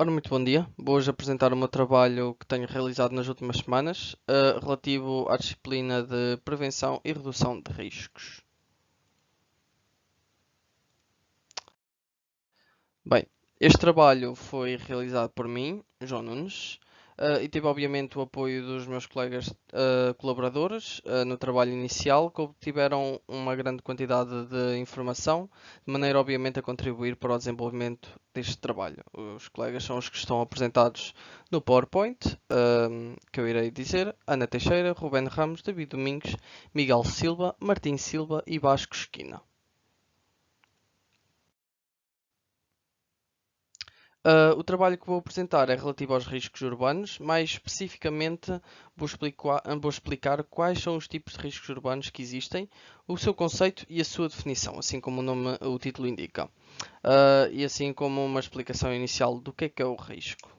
Ora, muito bom dia. Vou hoje apresentar o meu trabalho que tenho realizado nas últimas semanas, relativo à disciplina de Prevenção e Redução de Riscos. Bem, este trabalho foi realizado por mim, João Nunes, e tive obviamente o apoio dos meus colegas colaboradores no trabalho inicial, que obtiveram uma grande quantidade de informação, de maneira obviamente a contribuir para o desenvolvimento deste trabalho. Os colegas são os que estão apresentados no PowerPoint, que eu irei dizer: Ana Teixeira, Ruben Ramos, David Domingos, Miguel Silva, Martim Silva e Vasco Esquina. O trabalho que vou apresentar é relativo aos riscos urbanos, mais especificamente vou explicar quais são os tipos de riscos urbanos que existem, o seu conceito e a sua definição, assim como o título indica, e assim como uma explicação inicial do que é o risco.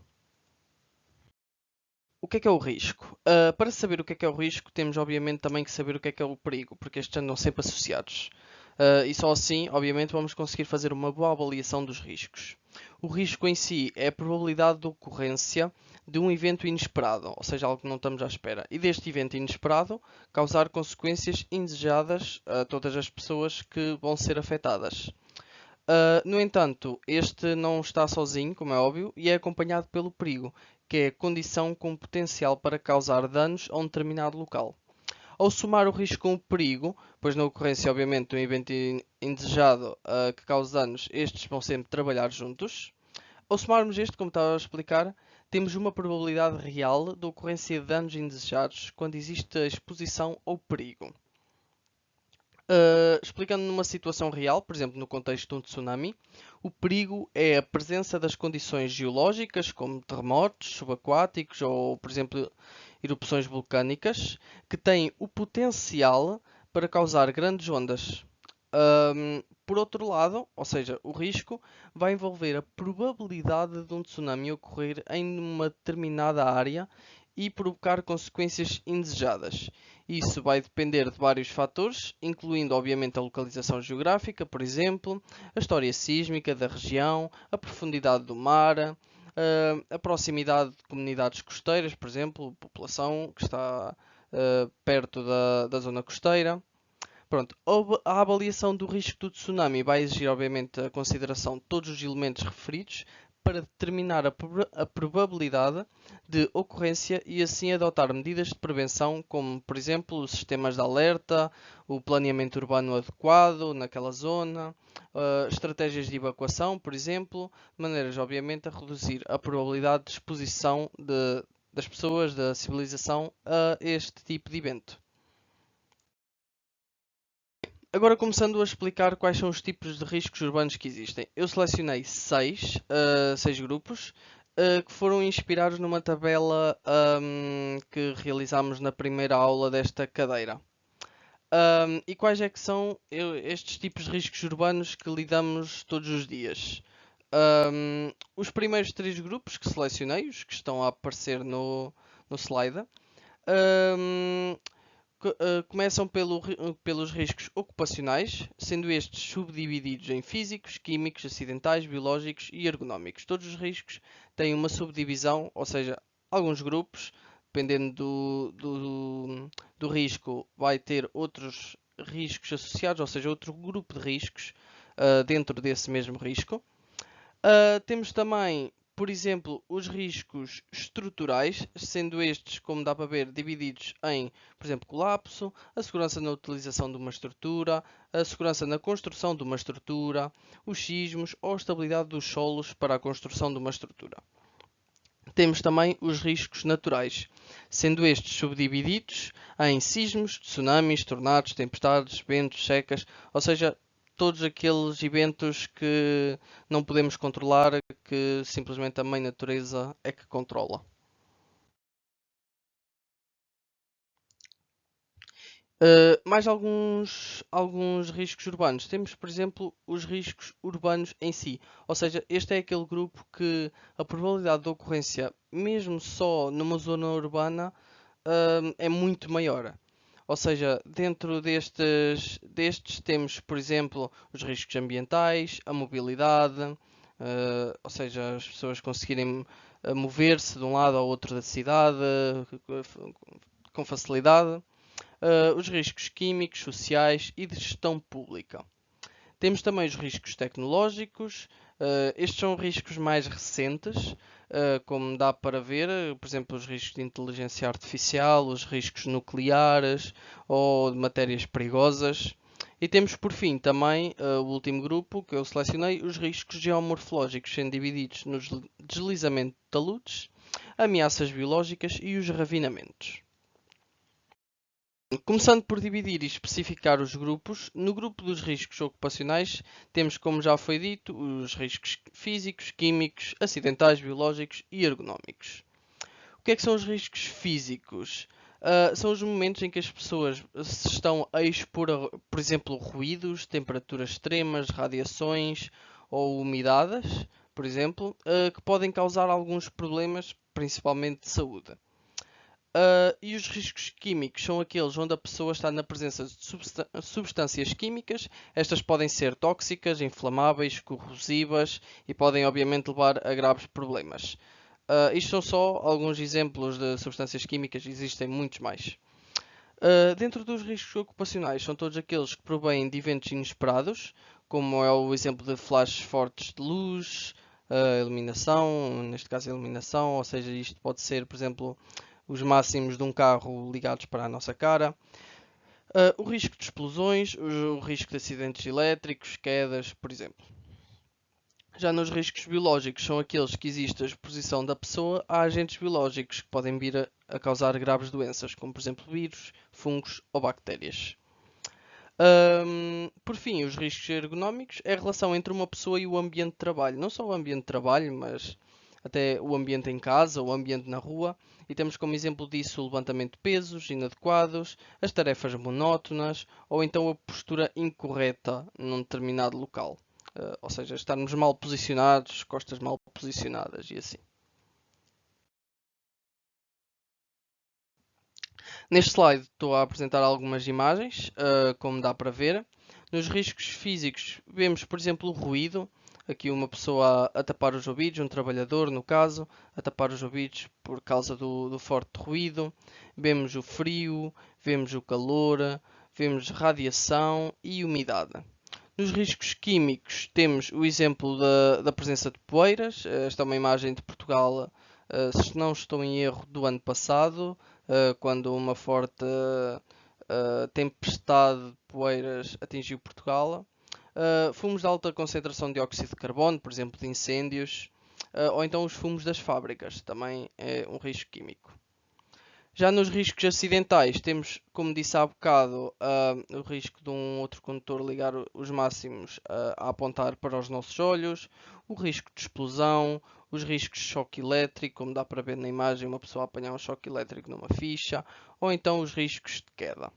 O que é o risco? Para saber o que é o risco, temos obviamente também que saber o que é o perigo, porque estes andam sempre associados. E só assim, obviamente, vamos conseguir fazer uma boa avaliação dos riscos. O risco em si é a probabilidade de ocorrência de um evento inesperado, ou seja, algo que não estamos à espera, e deste evento inesperado causar consequências indesejadas a todas as pessoas que vão ser afetadas. No entanto, este não está sozinho, como é óbvio, e é acompanhado pelo perigo, que é a condição com potencial para causar danos a um determinado local. Ao somar o risco com o perigo, pois na ocorrência, obviamente, de um evento indesejado que cause danos, estes vão sempre trabalhar juntos. Ao somarmos este, como estava a explicar, temos uma probabilidade real de ocorrência de danos indesejados quando existe a exposição ao perigo. Explicando numa situação real, por exemplo, no contexto de um tsunami, o perigo é a presença das condições geológicas, como terremotos subaquáticos ou, por exemplo, erupções vulcânicas, que têm o potencial para causar grandes ondas. Por outro lado, ou seja, o risco vai envolver a probabilidade de um tsunami ocorrer em uma determinada área e provocar consequências indesejadas. Isso vai depender de vários fatores, incluindo obviamente a localização geográfica, por exemplo, a história sísmica da região, a profundidade do mar, a proximidade de comunidades costeiras, por exemplo, população que está perto da zona costeira. Pronto, a avaliação do risco do tsunami vai exigir, obviamente, a consideração de todos os elementos referidos para determinar a probabilidade de ocorrência e assim adotar medidas de prevenção, como, por exemplo, os sistemas de alerta, o planeamento urbano adequado naquela zona, estratégias de evacuação, por exemplo, de maneiras, obviamente, a reduzir a probabilidade de exposição das pessoas, da civilização, a este tipo de evento. Agora começando a explicar quais são os tipos de riscos urbanos que existem. Eu selecionei seis grupos que foram inspirados numa tabela que realizámos na primeira aula desta cadeira. E quais é que são estes tipos de riscos urbanos que lidamos todos os dias? Os primeiros três grupos que selecionei, os que estão a aparecer no slide, um, começam pelos riscos ocupacionais, sendo estes subdivididos em físicos, químicos, acidentais, biológicos e ergonómicos. Todos os riscos têm uma subdivisão, ou seja, alguns grupos, dependendo do risco, vai ter outros riscos associados, ou seja, outro grupo de riscos dentro desse mesmo risco. Temos também, por exemplo, os riscos estruturais, sendo estes, como dá para ver, divididos em, por exemplo, colapso, a segurança na utilização de uma estrutura, a segurança na construção de uma estrutura, os sismos ou a estabilidade dos solos para a construção de uma estrutura. Temos também os riscos naturais, sendo estes subdivididos em sismos, tsunamis, tornados, tempestades, ventos, secas, ou seja, todos aqueles eventos que não podemos controlar, que simplesmente a mãe natureza é que controla. Mais alguns riscos urbanos. Temos, por exemplo, os riscos urbanos em si. Ou seja, este é aquele grupo que a probabilidade de ocorrência, mesmo só numa zona urbana, é muito maior. Ou seja, dentro destes temos, por exemplo, os riscos ambientais, a mobilidade, ou seja, as pessoas conseguirem mover-se de um lado ao outro da cidade com facilidade. Os riscos químicos, sociais e de gestão pública. Temos também os riscos tecnológicos. Estes são riscos mais recentes, como dá para ver, por exemplo, os riscos de inteligência artificial, os riscos nucleares ou de matérias perigosas. E temos, por fim, também o último grupo que eu selecionei, os riscos geomorfológicos, sendo divididos no deslizamento de taludes, ameaças biológicas e os ravinamentos. Começando por dividir e especificar os grupos, no grupo dos riscos ocupacionais temos, como já foi dito, os riscos físicos, químicos, acidentais, biológicos e ergonómicos. O que é que são os riscos físicos? São os momentos em que as pessoas se estão a expor a, por exemplo, ruídos, temperaturas extremas, radiações ou umidades, por exemplo, que podem causar alguns problemas, principalmente de saúde. E os riscos químicos são aqueles onde a pessoa está na presença de substâncias químicas. Estas podem ser tóxicas, inflamáveis, corrosivas e podem, obviamente, levar a graves problemas. Isto são só alguns exemplos de substâncias químicas, existem muitos mais. Dentro dos riscos ocupacionais, são todos aqueles que provêm de eventos inesperados, como é o exemplo de flashes fortes de luz, iluminação, neste caso a iluminação, ou seja, isto pode ser, por exemplo, os máximos de um carro ligados para a nossa cara. O risco de explosões, o risco de acidentes elétricos, quedas, por exemplo. Já nos riscos biológicos, são aqueles que existe a exposição da pessoa a agentes biológicos que podem vir a causar graves doenças, como por exemplo vírus, fungos ou bactérias. Por fim, os riscos ergonómicos é a relação entre uma pessoa e o ambiente de trabalho. Não só o ambiente de trabalho, mas até o ambiente em casa, o ambiente na rua. E temos como exemplo disso o levantamento de pesos inadequados, as tarefas monótonas ou então a postura incorreta num determinado local. Ou seja, estarmos mal posicionados, costas mal posicionadas e assim. Neste slide estou a apresentar algumas imagens, como dá para ver. Nos riscos físicos vemos, por exemplo, o ruído. Aqui uma pessoa a tapar os ouvidos, um trabalhador no caso, a tapar os ouvidos por causa do forte ruído. Vemos o frio, vemos o calor, vemos radiação e umidade. Nos riscos químicos temos o exemplo da presença de poeiras. Esta é uma imagem de Portugal, se não estou em erro, do ano passado, quando uma forte tempestade de poeiras atingiu Portugal. Fumos de alta concentração de dióxido de carbono, por exemplo, de incêndios, ou então os fumos das fábricas, também é um risco químico. Já nos riscos acidentais, temos, como disse há bocado, o risco de um outro condutor ligar os máximos a apontar para os nossos olhos, o risco de explosão, os riscos de choque elétrico, como dá para ver na imagem, uma pessoa apanhar um choque elétrico numa ficha, ou então os riscos de queda.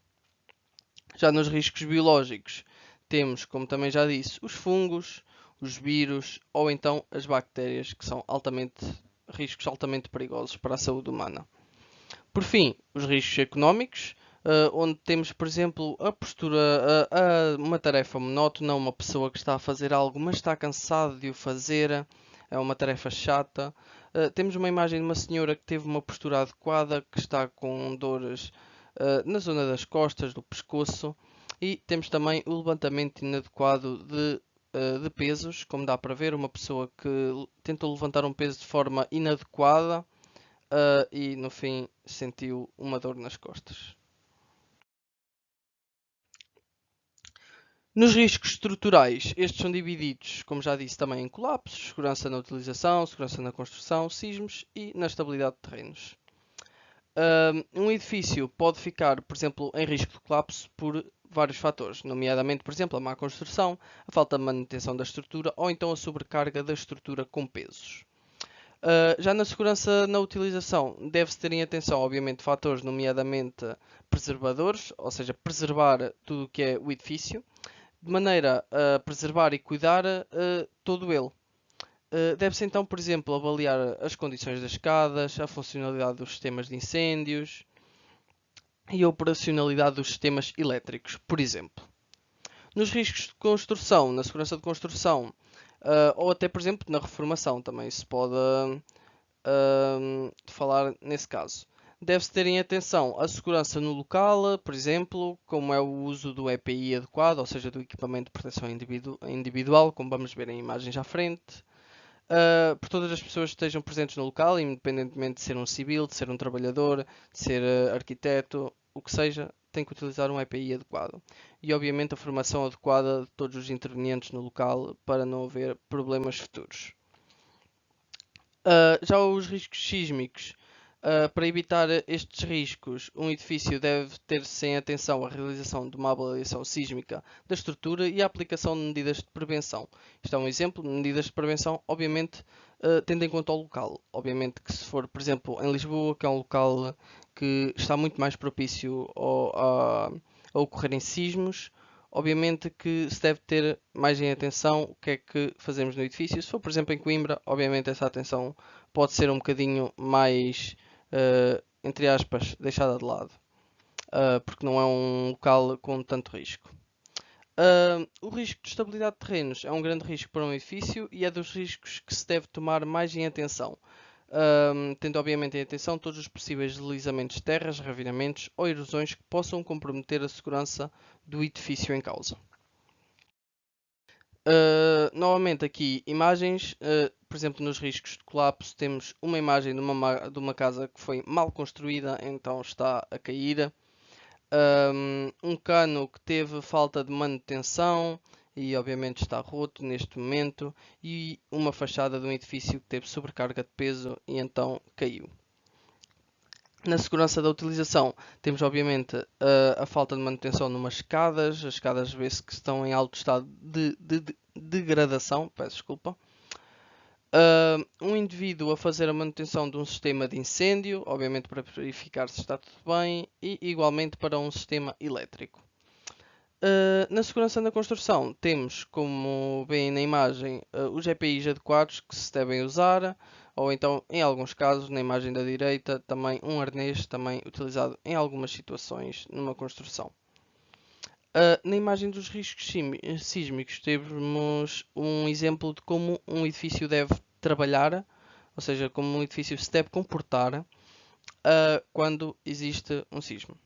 Já nos riscos biológicos, temos, como também já disse, os fungos, os vírus ou então as bactérias, que são riscos altamente perigosos para a saúde humana. Por fim, os riscos económicos, onde temos, por exemplo, a postura, uma tarefa monótona, uma pessoa que está a fazer algo, mas está cansado de o fazer, é uma tarefa chata. Temos uma imagem de uma senhora que teve uma postura adequada, que está com dores na zona das costas, do pescoço. E temos também o levantamento inadequado de pesos, como dá para ver, uma pessoa que tentou levantar um peso de forma inadequada. E no fim sentiu uma dor nas costas. Nos riscos estruturais, estes são divididos, como já disse, também em colapsos, segurança na utilização, segurança na construção, sismos e na estabilidade de terrenos. Um edifício pode ficar, por exemplo, em risco de colapso por vários fatores, nomeadamente, por exemplo, a má construção, a falta de manutenção da estrutura ou então a sobrecarga da estrutura com pesos. Já na segurança na utilização, deve-se ter em atenção, obviamente, fatores, nomeadamente preservadores, ou seja, preservar tudo o que é o edifício, de maneira a preservar e cuidar todo ele. Deve-se então, por exemplo, avaliar as condições das escadas, a funcionalidade dos sistemas de incêndios e a operacionalidade dos sistemas elétricos, por exemplo. Nos riscos de construção, na segurança de construção, ou até, por exemplo, na reformação também se pode falar nesse caso. Deve-se ter em atenção a segurança no local, por exemplo, como é o uso do EPI adequado, ou seja, do equipamento de proteção individual, como vamos ver em imagens à frente. Por todas as pessoas que estejam presentes no local, independentemente de ser um civil, de ser um trabalhador, de ser arquiteto, o que seja, tem que utilizar um EPI adequado. E obviamente a formação adequada de todos os intervenientes no local para não haver problemas futuros. Já os riscos sísmicos. Para evitar estes riscos, um edifício deve ter-se em atenção a realização de uma avaliação sísmica da estrutura e a aplicação de medidas de prevenção. Isto é um exemplo de medidas de prevenção, obviamente, tendo em conta o local. Obviamente que se for, por exemplo, em Lisboa, que é um local que está muito mais propício a ocorrerem sismos, obviamente que se deve ter mais em atenção o que é que fazemos no edifício. Se for, por exemplo, em Coimbra, obviamente essa atenção pode ser um bocadinho mais, entre aspas, deixada de lado, porque não é um local com tanto risco. O risco de estabilidade de terrenos é um grande risco para um edifício e é dos riscos que se deve tomar mais em atenção, tendo obviamente em atenção todos os possíveis deslizamentos de terras, reviramentos ou erosões que possam comprometer a segurança do edifício em causa. Novamente aqui imagens, por exemplo nos riscos de colapso temos uma imagem de uma casa que foi mal construída, então está a cair. Um cano que teve falta de manutenção e obviamente está roto neste momento, e uma fachada de um edifício que teve sobrecarga de peso e então caiu. Na segurança da utilização, temos obviamente a falta de manutenção numas escadas. As escadas vê-se que estão em alto estado de degradação, peço desculpa. Um indivíduo a fazer a manutenção de um sistema de incêndio, obviamente para verificar se está tudo bem, e igualmente para um sistema elétrico. Na segurança na construção, temos, como veem na imagem, os EPIs adequados que se devem usar, ou então, em alguns casos, na imagem da direita, também um arnês também utilizado em algumas situações numa construção. Na imagem dos riscos sísmicos, temos um exemplo de como um edifício deve trabalhar, ou seja, como um edifício se deve comportar quando existe um sismo.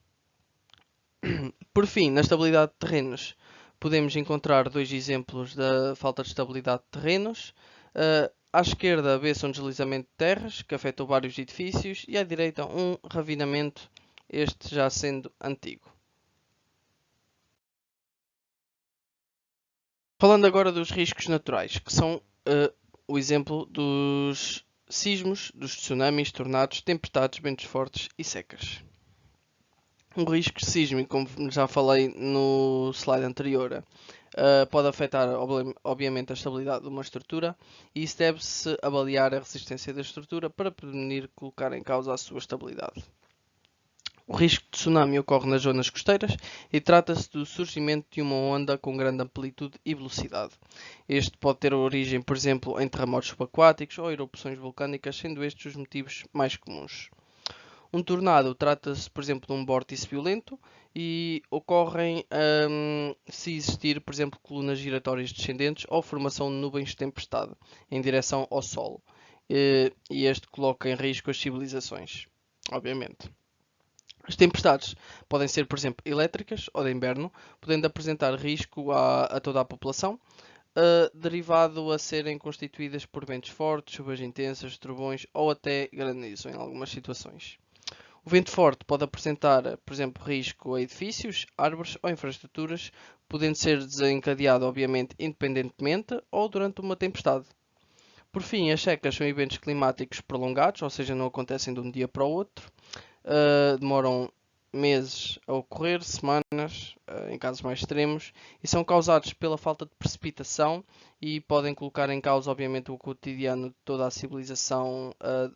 Por fim, na estabilidade de terrenos, podemos encontrar dois exemplos da falta de estabilidade de terrenos. À esquerda vê-se um deslizamento de terras que afetou vários edifícios e à direita um ravinamento, este já sendo antigo. Falando agora dos riscos naturais, que são o exemplo dos sismos, dos tsunamis, tornados, tempestades, ventos fortes e secas. Um risco sísmico, como já falei no slide anterior, pode afetar obviamente a estabilidade de uma estrutura, e isso deve-se avaliar a resistência da estrutura para prevenir colocar em causa a sua estabilidade. O risco de tsunami ocorre nas zonas costeiras e trata-se do surgimento de uma onda com grande amplitude e velocidade. Este pode ter origem, por exemplo, em terremotos subaquáticos ou erupções vulcânicas, sendo estes os motivos mais comuns. Um tornado trata-se, por exemplo, de um vórtice violento e ocorrem se existir, por exemplo, colunas giratórias descendentes ou formação de nuvens de tempestade em direção ao Sol. E este coloca em risco as civilizações, obviamente. As tempestades podem ser, por exemplo, elétricas ou de inverno, podendo apresentar risco a toda a população, derivado a serem constituídas por ventos fortes, chuvas intensas, trovões ou até granizo em algumas situações. O vento forte pode apresentar, por exemplo, risco a edifícios, árvores ou infraestruturas, podendo ser desencadeado, obviamente, independentemente ou durante uma tempestade. Por fim, as secas são eventos climáticos prolongados, ou seja, não acontecem de um dia para o outro. Demoram meses a ocorrer, semanas, em casos mais extremos, e são causados pela falta de precipitação e podem colocar em causa, obviamente, o cotidiano de toda a civilização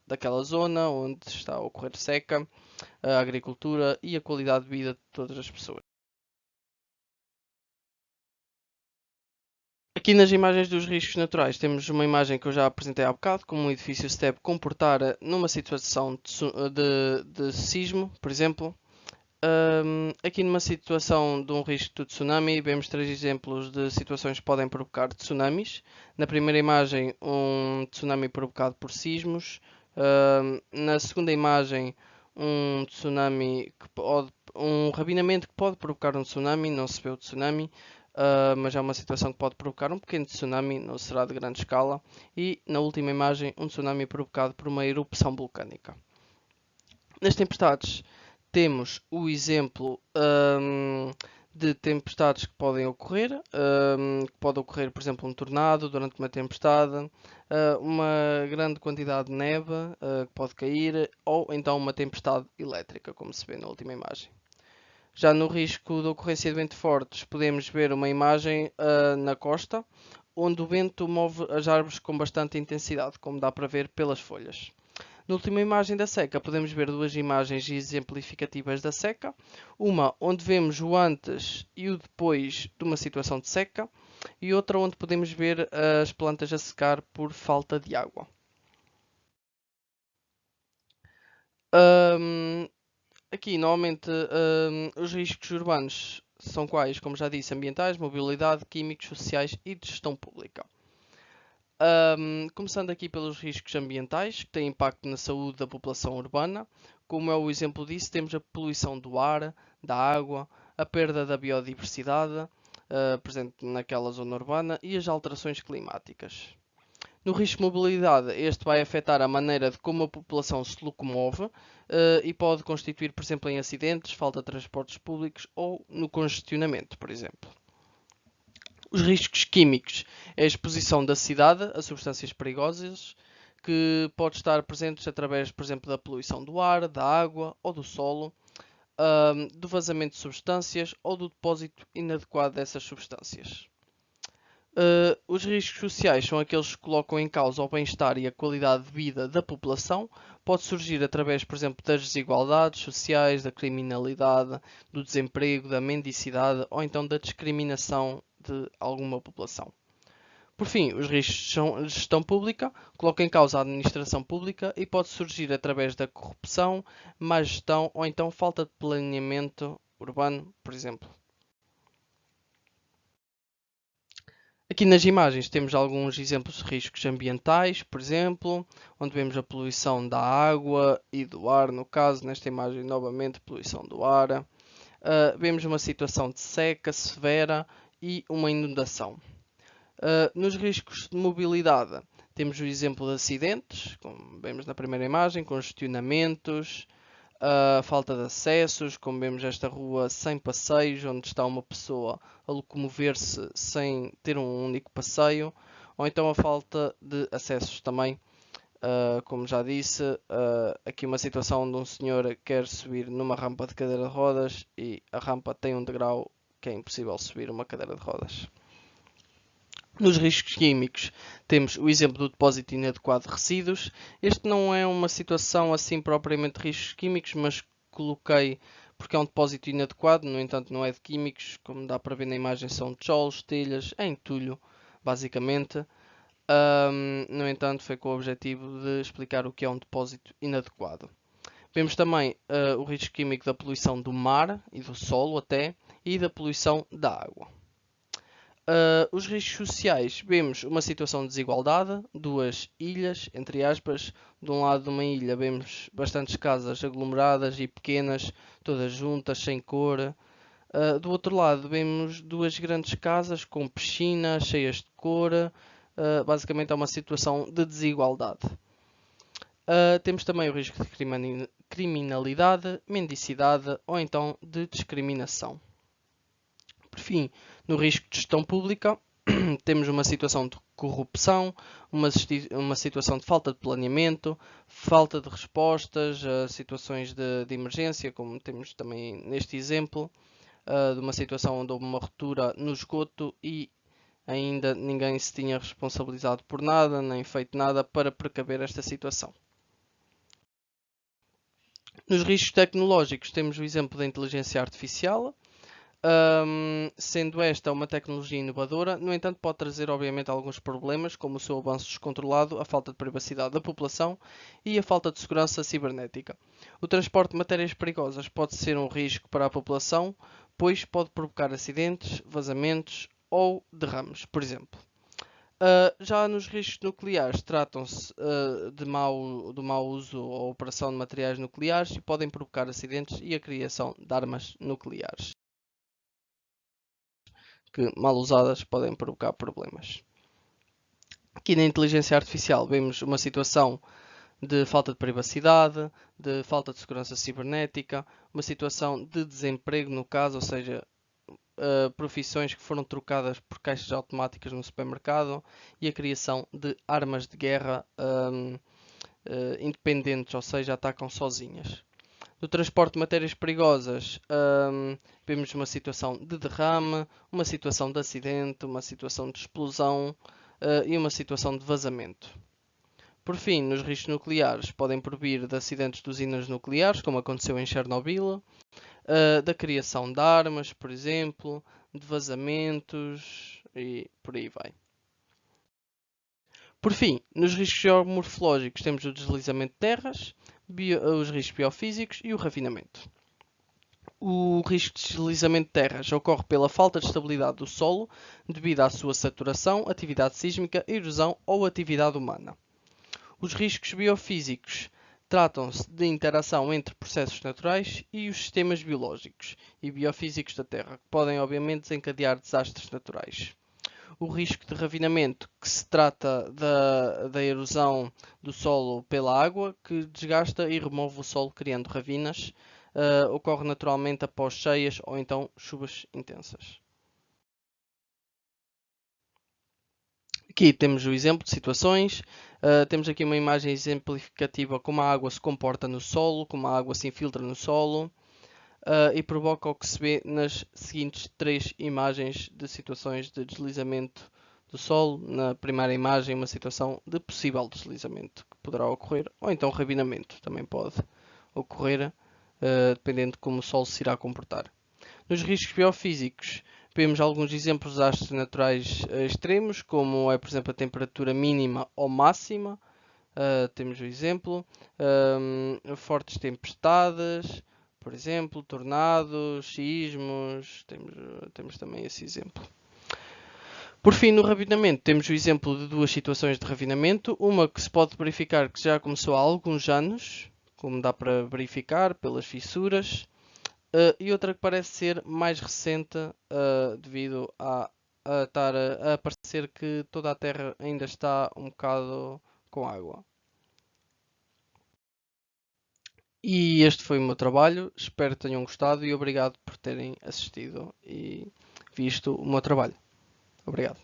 daquela zona onde está a ocorrer seca, a agricultura e a qualidade de vida de todas as pessoas. Aqui nas imagens dos riscos naturais temos uma imagem que eu já apresentei há bocado, como um edifício se deve comportar numa situação de sismo, por exemplo. Aqui numa situação de um risco de tsunami, vemos 3 exemplos de situações que podem provocar tsunamis. Na primeira imagem, um tsunami provocado por sismos. Na segunda imagem, um tsunami um rabinamento que pode provocar um tsunami, não se vê o tsunami, mas é uma situação que pode provocar um pequeno tsunami, não será de grande escala. E na última imagem, um tsunami provocado por uma erupção vulcânica. Nas tempestades, temos o exemplo de tempestades que podem ocorrer, que pode ocorrer, por exemplo, um tornado durante uma tempestade, uma grande quantidade de neve que pode cair, ou então uma tempestade elétrica, como se vê na última imagem. Já no risco de ocorrência de ventos fortes, podemos ver uma imagem na costa, onde o vento move as árvores com bastante intensidade, como dá para ver pelas folhas. Na última imagem da seca, podemos ver duas imagens exemplificativas da seca. Uma onde vemos o antes e o depois de uma situação de seca, e outra onde podemos ver as plantas a secar por falta de água. Aqui, normalmente, os riscos urbanos são quais? Como já disse, ambientais, mobilidade, químicos, sociais e de gestão pública. Começando aqui pelos riscos ambientais, que têm impacto na saúde da população urbana. Como é o exemplo disso, temos a poluição do ar, da água, a perda da biodiversidade presente naquela zona urbana e as alterações climáticas. No risco de mobilidade, este vai afetar a maneira de como a população se locomove e pode constituir, por exemplo, em acidentes, falta de transportes públicos ou no congestionamento, por exemplo. Os riscos químicos é a exposição da cidade a substâncias perigosas que pode estar presentes através, por exemplo, da poluição do ar, da água ou do solo, do vazamento de substâncias ou do depósito inadequado dessas substâncias. Os riscos sociais são aqueles que colocam em causa o bem-estar e a qualidade de vida da população. Pode surgir através, por exemplo, das desigualdades sociais, da criminalidade, do desemprego, da mendicidade ou então da discriminação de alguma população. Por fim, os riscos de gestão pública colocam em causa a administração pública e pode surgir através da corrupção, má gestão ou então falta de planeamento urbano, por exemplo. Aqui nas imagens temos alguns exemplos de riscos ambientais, por exemplo, onde vemos a poluição da água e do ar, no caso, nesta imagem novamente, poluição do ar. Vemos uma situação de seca severa e uma inundação. Nos riscos de mobilidade, temos o exemplo de acidentes, como vemos na primeira imagem, congestionamentos, falta de acessos, como vemos esta rua sem passeios, onde está uma pessoa a locomover-se sem ter um único passeio, ou então a falta de acessos também, como já disse, aqui uma situação onde um senhor quer subir numa rampa de cadeira de rodas e a rampa tem um degrau que é impossível subir uma cadeira de rodas. Nos riscos químicos, temos o exemplo do depósito inadequado de resíduos. Este não é uma situação assim propriamente de riscos químicos, mas coloquei porque é um depósito inadequado, no entanto não é de químicos, como dá para ver na imagem são tijolos, telhas, é entulho, basicamente. No entanto, foi com o objetivo de explicar o que é um depósito inadequado. Vemos também o risco químico da poluição do mar e do solo até, e da poluição da água. Os riscos sociais, vemos uma situação de desigualdade, duas ilhas, entre aspas. De um lado de uma ilha vemos bastantes casas aglomeradas e pequenas, todas juntas, sem cor. Do outro lado vemos duas grandes casas com piscinas cheias de cor. Basicamente é uma situação de desigualdade. Temos também o risco de criminalidade, mendicidade ou então de discriminação. Por fim, no risco de gestão pública, temos uma situação de corrupção, uma situação de falta de planeamento, falta de respostas a situações de emergência, como temos também neste exemplo, de uma situação onde houve uma ruptura no esgoto e ainda ninguém se tinha responsabilizado por nada, nem feito nada para precaver esta situação. Nos riscos tecnológicos, temos o exemplo da inteligência artificial, Sendo esta uma tecnologia inovadora, no entanto pode trazer obviamente alguns problemas, como o seu avanço descontrolado, a falta de privacidade da população e a falta de segurança cibernética. O transporte de matérias perigosas pode ser um risco para a população, pois pode provocar acidentes, vazamentos ou derrames, por exemplo. Já nos riscos nucleares, tratam-se do mau uso ou operação de materiais nucleares e podem provocar acidentes e a criação de armas nucleares, que, mal usadas, podem provocar problemas. Aqui na inteligência artificial vemos uma situação de falta de privacidade, de falta de segurança cibernética, uma situação de desemprego no caso, ou seja, profissões que foram trocadas por caixas automáticas no supermercado e a criação de armas de guerra independentes, ou seja, atacam sozinhas. No transporte de matérias perigosas, vemos uma situação de derrame, uma situação de acidente, uma situação de explosão e uma situação de vazamento. Por fim, nos riscos nucleares, podem provir de acidentes de usinas nucleares, como aconteceu em Chernobyl, da criação de armas, por exemplo, de vazamentos e por aí vai. Por fim, nos riscos geomorfológicos temos o deslizamento de terras, os riscos biofísicos e o refinamento. O risco de deslizamento de terras ocorre pela falta de estabilidade do solo devido à sua saturação, atividade sísmica, erosão ou atividade humana. Os riscos biofísicos tratam-se de interação entre processos naturais e os sistemas biológicos e biofísicos da Terra, que podem obviamente desencadear desastres naturais. O risco de refinamento, que se trata da erosão do solo pela água, que desgasta e remove o solo criando ravinas, ocorre naturalmente após cheias ou então chuvas intensas. Aqui temos o exemplo de situações. Temos aqui uma imagem exemplificativa como a água se comporta no solo, como a água se infiltra no solo e provoca o que se vê nas seguintes três imagens de situações de deslizamento do solo. Na primeira imagem, uma situação de possível deslizamento que poderá ocorrer, ou então rabinamento também pode ocorrer, dependendo de como o solo se irá comportar. Nos riscos biofísicos, vemos alguns exemplos de desastres naturais extremos, como é, por exemplo, a temperatura mínima ou máxima. Temos o exemplo. Fortes tempestades, por exemplo, tornados, sismos. Temos também esse exemplo. Por fim, no refinamento, temos o exemplo de duas situações de refinamento. Uma que se pode verificar que já começou há alguns anos, como dá para verificar pelas fissuras. E outra que parece ser mais recente devido a parecer que toda a Terra ainda está um bocado com água. E este foi o meu trabalho, espero que tenham gostado e obrigado por terem assistido e visto o meu trabalho. Obrigado.